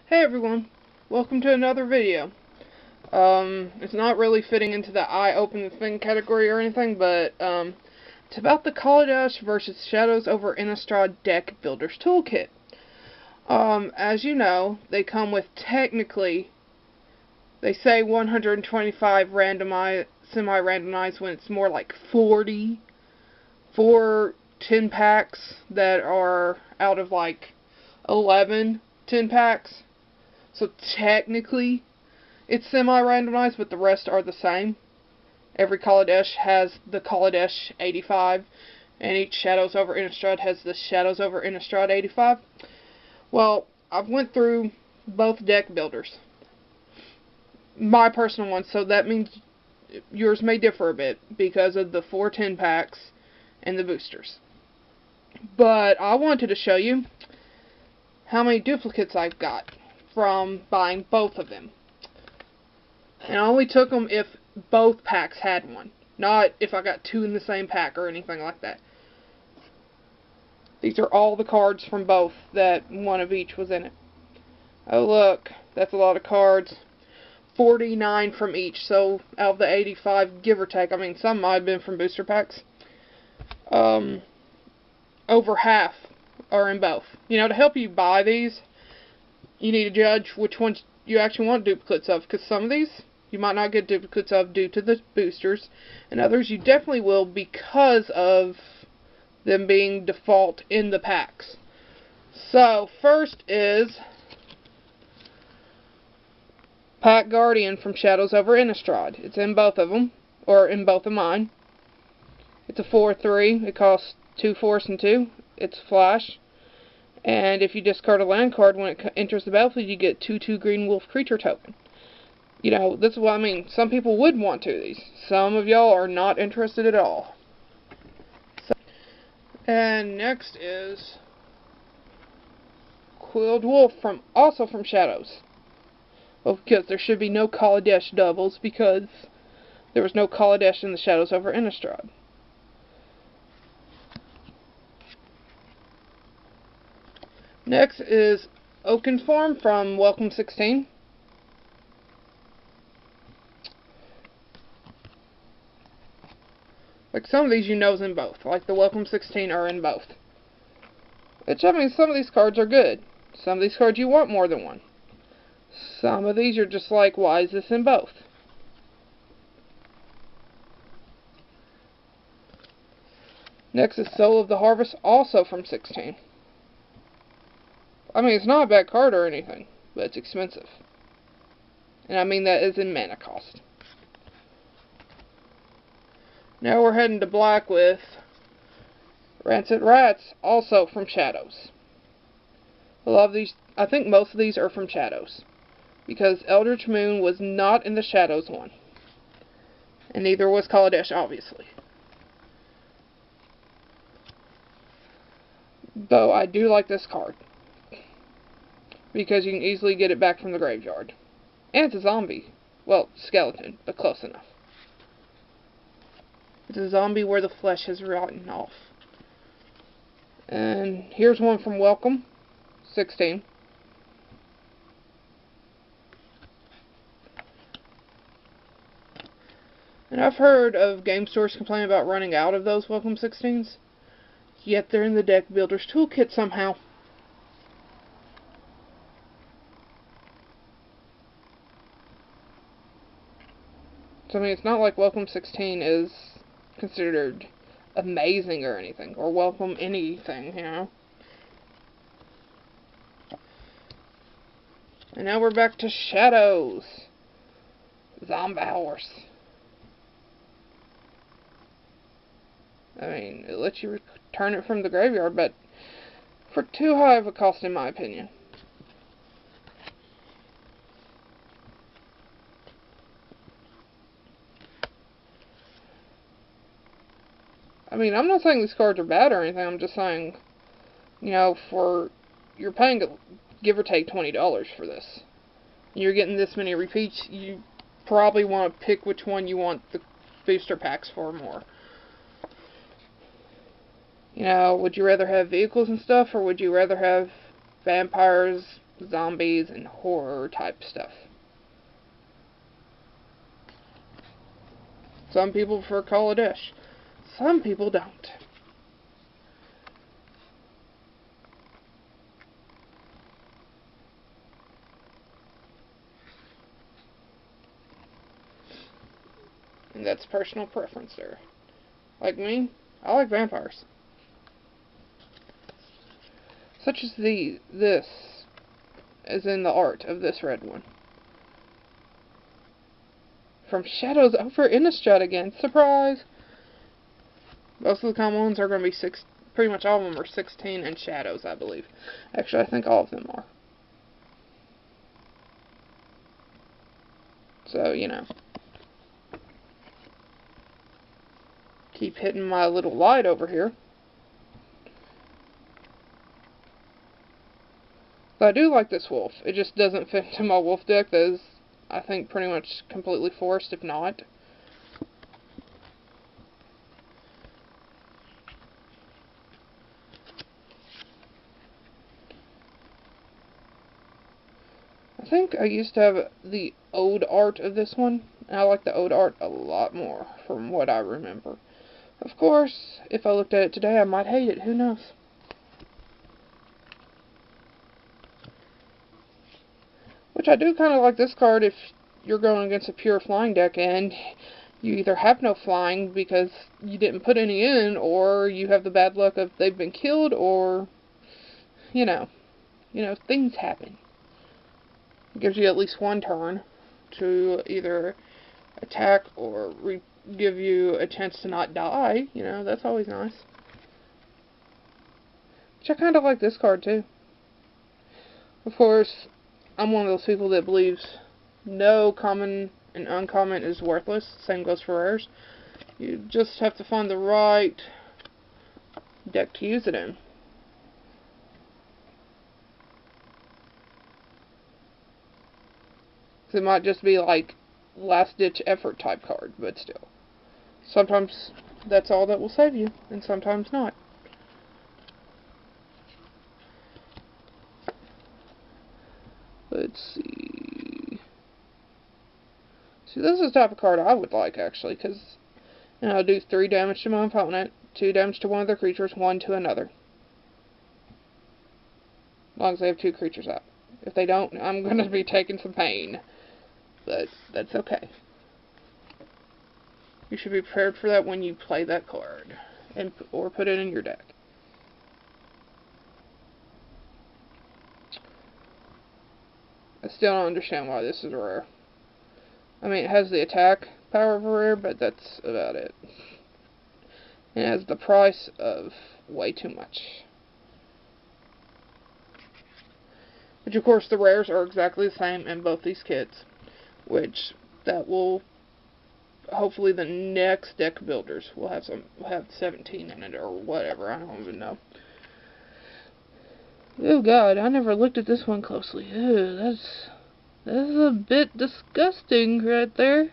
Hey everyone, welcome to another video. It's not really fitting into the I open the thing category or anything, but it's about the Kaladesh versus Shadows over Innistrad Deck Builder's Toolkit. As you know, they come with technically, they say 125 randomized, semi-randomized when it's more like 40 for 10 packs that are out of like 11 10 packs. So technically, it's semi-randomized, but the rest are the same. Every Kaladesh has the Kaladesh 85, and each Shadows over Innistrad has the Shadows over Innistrad 85. Well, I've went through both deck builders. My personal one, so that means yours may differ a bit because of the 410 packs and the boosters. But I wanted to show you how many duplicates I've got from buying both of them. And I only took them if both packs had one, not if I got two in the same pack or anything like that. These are all the cards from both that one of each was in it. Oh look, that's a lot of cards. 49 from each, so out of the 85, give or take, I mean some might have been from booster packs. Over half are in both. You know, to help you buy these, you need to judge which ones you actually want duplicates of, because some of these you might not get duplicates of due to the boosters, and others you definitely will because of them being default in the packs. So, first is Pack Guardian from Shadows over Innistrad. It's in both of them, or in both of mine. It's a 4/3. It costs 2 force and 2. It's flash. And if you discard a land card when it enters the battlefield, you get 2/2 green wolf creature token. You know, this is what I mean. Some people would want two of these. Some of y'all are not interested at all. And next is Quilled Wolf, also from Shadows. Well, because there should be no Kaladesh doubles, because there was no Kaladesh in the Shadows over Innistrad. Next is Oakenform from Welcome 16. Like some of these you know is in both. Like the Welcome 16 are in both. Which, I mean, some of these cards are good. Some of these cards you want more than one. Some of these you're just like, why is this in both? Next is Soul of the Harvest, also from 16. I mean, it's not a bad card or anything, but it's expensive. And I mean that is in mana cost. Now we're heading to black with Rancid Rats, also from Shadows. A lot of these, I think most of these are from Shadows, because Eldritch Moon was not in the Shadows one. And neither was Kaladesh, obviously. Though I do like this card, because you can easily get it back from the graveyard. And it's a zombie. Well, skeleton, but close enough. It's a zombie where the flesh has rotten off. And here's one from Welcome 16. And I've heard of game stores complaining about running out of those Welcome 16s, yet they're in the Deck Builder's Toolkit somehow. So, I mean, it's not like Welcome 16 is considered amazing or anything, or welcome anything, you know. And now we're back to Shadows. Zombie Horse. I mean, it lets you return it from the graveyard, but for too high of a cost in my opinion. I mean, I'm not saying these cards are bad or anything, I'm just saying, you know, you're paying, give or take, $20 for this. You're getting this many repeats, you probably want to pick which one you want the booster packs for more. You know, would you rather have vehicles and stuff, or would you rather have vampires, zombies and horror type stuff. Some people prefer Kaladesh. Some people don't. And that's personal preference there. Like me, I like vampires. Such as this, as in the art of this red one. From Shadows over Innistrad again. Surprise! Most of the common ones are going to be pretty much all of them are 16 and Shadows, I believe. Actually, I think all of them are. So, you know. Keep hitting my little light over here. But I do like this wolf. It just doesn't fit into my wolf deck. That is, I think, pretty much completely forced, if not. I think I used to have the old art of this one, and I like the old art a lot more, from what I remember. Of course, if I looked at it today, I might hate it. Who knows? Which I do kind of like this card if you're going against a pure flying deck, and you either have no flying because you didn't put any in, or you have the bad luck of they've been killed, or, you know, things happen. It gives you at least one turn to either attack or give you a chance to not die. You know, that's always nice. Which I kind of like this card too. Of course, I'm one of those people that believes no common and uncommon is worthless. Same goes for rares. You just have to find the right deck to use it in. It might just be like last-ditch effort type card, but still. Sometimes that's all that will save you, and sometimes not. Let's see. See, this is the type of card I would like, actually, because I'll do 3 damage to my opponent, 2 damage to one of their creatures, 1 to another. As long as they have 2 creatures out. If they don't, I'm going to be taking some pain. But that's okay. You should be prepared for that when you play that card, or put it in your deck. I still don't understand why this is rare. I mean, it has the attack power of a rare, but that's about it. It has the price of way too much. Which, of course, the rares are exactly the same in both these kits. Which, that will, hopefully the next deck builders will have 17 in it, or whatever, I don't even know. Oh god, I never looked at this one closely. Ew, that's a bit disgusting right there.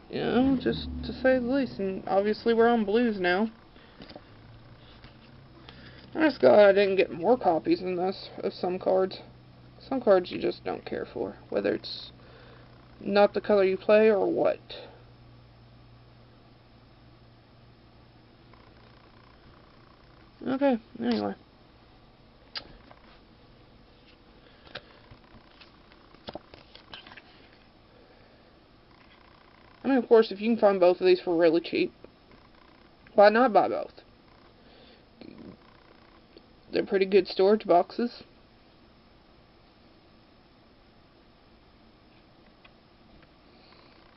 You know, just to say the least. And obviously we're on blues now. I'm just glad I didn't get more copies than this of some cards. Some cards you just don't care for, whether it's not the color you play or what. Okay, anyway. I mean, of course, if you can find both of these for really cheap, why not buy both? They're pretty good storage boxes.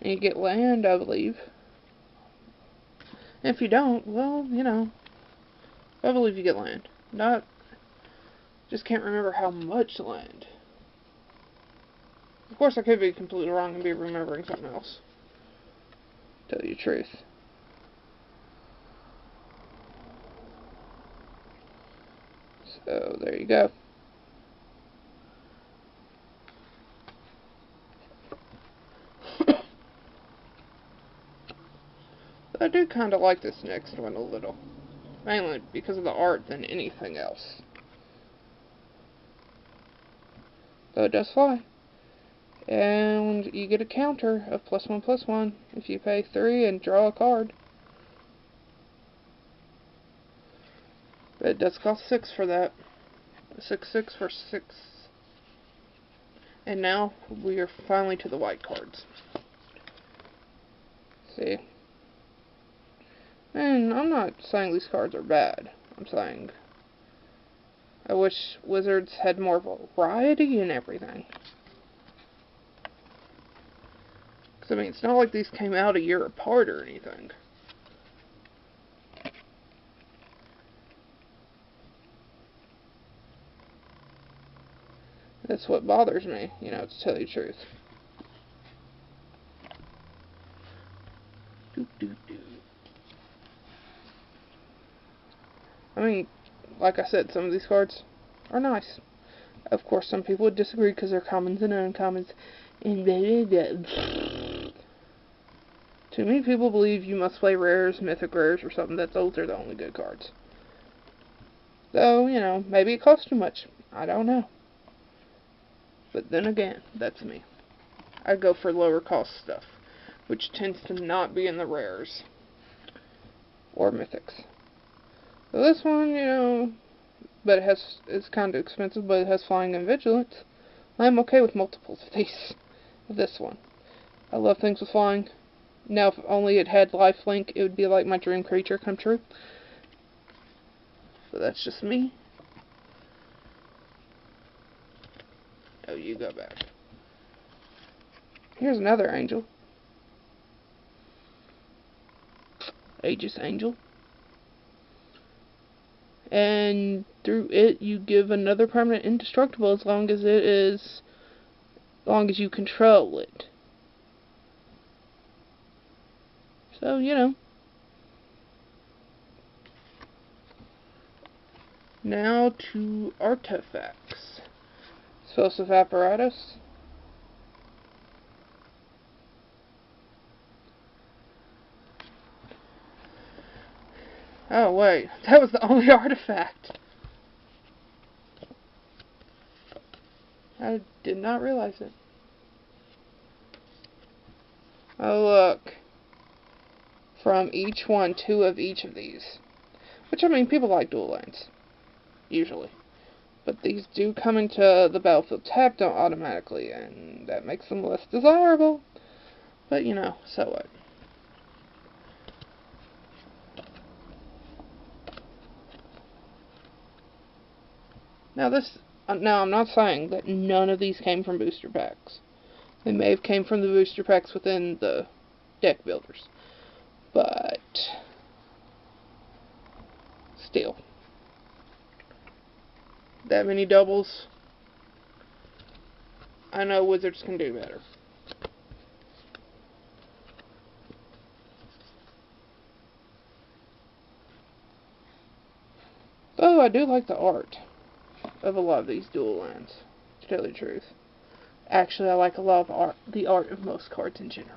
And you get land, I believe. And if you don't, well, you know, I believe you get land. Just can't remember how much land. Of course, I could be completely wrong and be remembering something else. Tell you the truth. So, there you go. I do kind of like this next one a little. mainly because of the art than anything else. Though it does fly. And you get a counter of +1/+1 if you pay 3 and draw a card. But it does cost 6 for that. 6/6 for 6. And now we are finally to the white cards. See? And I'm not saying these cards are bad. I'm saying I wish Wizards had more variety in everything. Because, I mean, it's not like these came out a year apart or anything. That's what bothers me, you know, to tell you the truth. I mean, like I said, some of these cards are nice. Of course, some people would disagree because they're commons and uncommons. And too many people believe you must play rares, mythic rares, or something that those are the only good cards. Though, you know, maybe it costs too much. I don't know. But then again, that's me. I go for lower cost stuff, which tends to not be in the rares or mythics. So this one, you know, but it's kind of expensive, but it has flying and vigilance. I'm okay with multiples of these, of this one. I love things with flying. Now, if only it had lifelink, it would be like my dream creature come true. So that's just me. Oh, you go back. Here's another angel. Aegis Angel. And through it, you give another permanent indestructible as long as you control it. So, you know. Now to artifacts. Explosive apparatus. Oh, wait. That was the only artifact. I did not realize it. Oh, look. From each one, 2 of each of these. Which, I mean, people like dual lands. Usually. But these do come into the battlefield tapped automatically, and that makes them less desirable. But, you know, so what? Now I'm not saying that none of these came from booster packs. They may have came from the booster packs within the deck builders. But still. That many doubles. I know Wizards can do better. Though I do like the art of a lot of these dual lands, to tell you the truth. Actually, I like a lot of the art of most cards in general.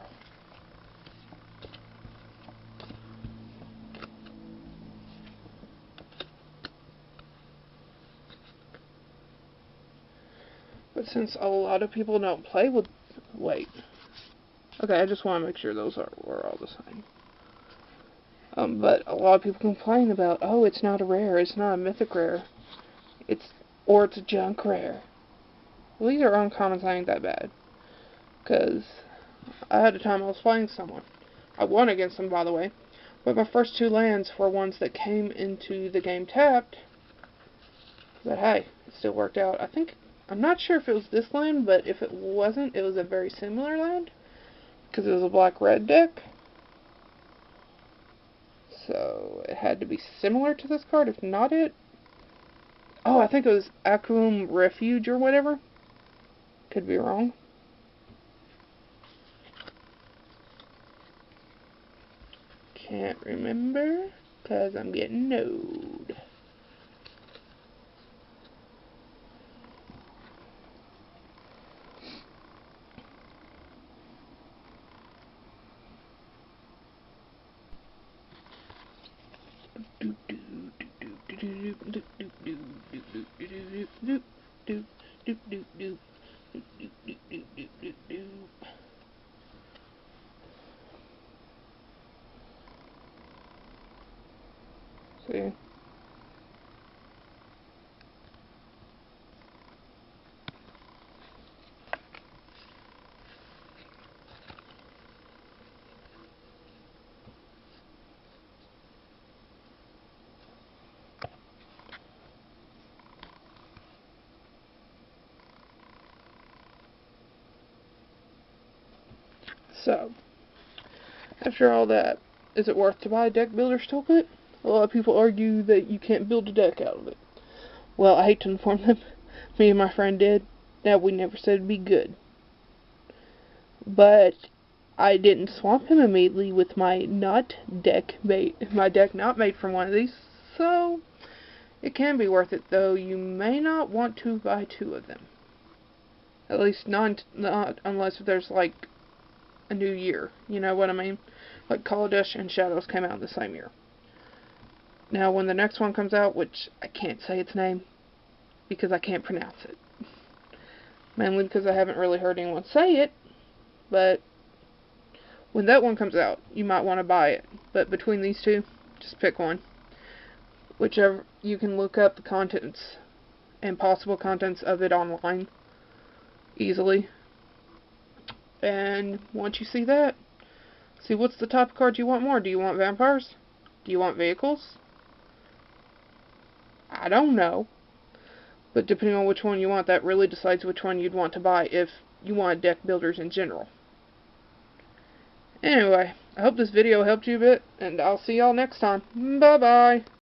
But since a lot of people don't play with... Wait. Okay, I just want to make sure those were all the same. But a lot of people complain about, oh, it's not a rare, it's not a mythic rare. Or it's a junk rare. Well, these are uncommons, I ain't that bad. Because I had a time I was playing someone. I won against them, by the way. But my first 2 lands were ones that came into the game tapped. But hey, it still worked out. I'm not sure if it was this land, but if it wasn't, it was a very similar land. Because it was a black-red deck. So it had to be similar to this card, if not it. Oh, I think it was Akum Refuge or whatever. Could be wrong. Can't remember, because I'm getting old. See? So, after all that, is it worth to buy a deck builder's toolkit? A lot of people argue that you can't build a deck out of it. Well, I hate to inform them, me and my friend did, that we never said it'd be good. But I didn't swamp him immediately with my deck not made from one of these, so it can be worth it, though you may not want to buy two of them. At least not unless there's like a new year, you know what I mean? Like Kaladesh and Shadows came out in the same year. Now when the next one comes out, which I can't say its name because I can't pronounce it, mainly because I haven't really heard anyone say it, but when that one comes out, you might want to buy it. But between these two, just pick one. Whichever, you can look up the contents and possible contents of it online easily. And once you see that, see what's the type of card you want more. Do you want vampires? Do you want vehicles? I don't know. But depending on which one you want, that really decides which one you'd want to buy if you want deck builders in general. Anyway, I hope this video helped you a bit, and I'll see y'all next time. Bye-bye.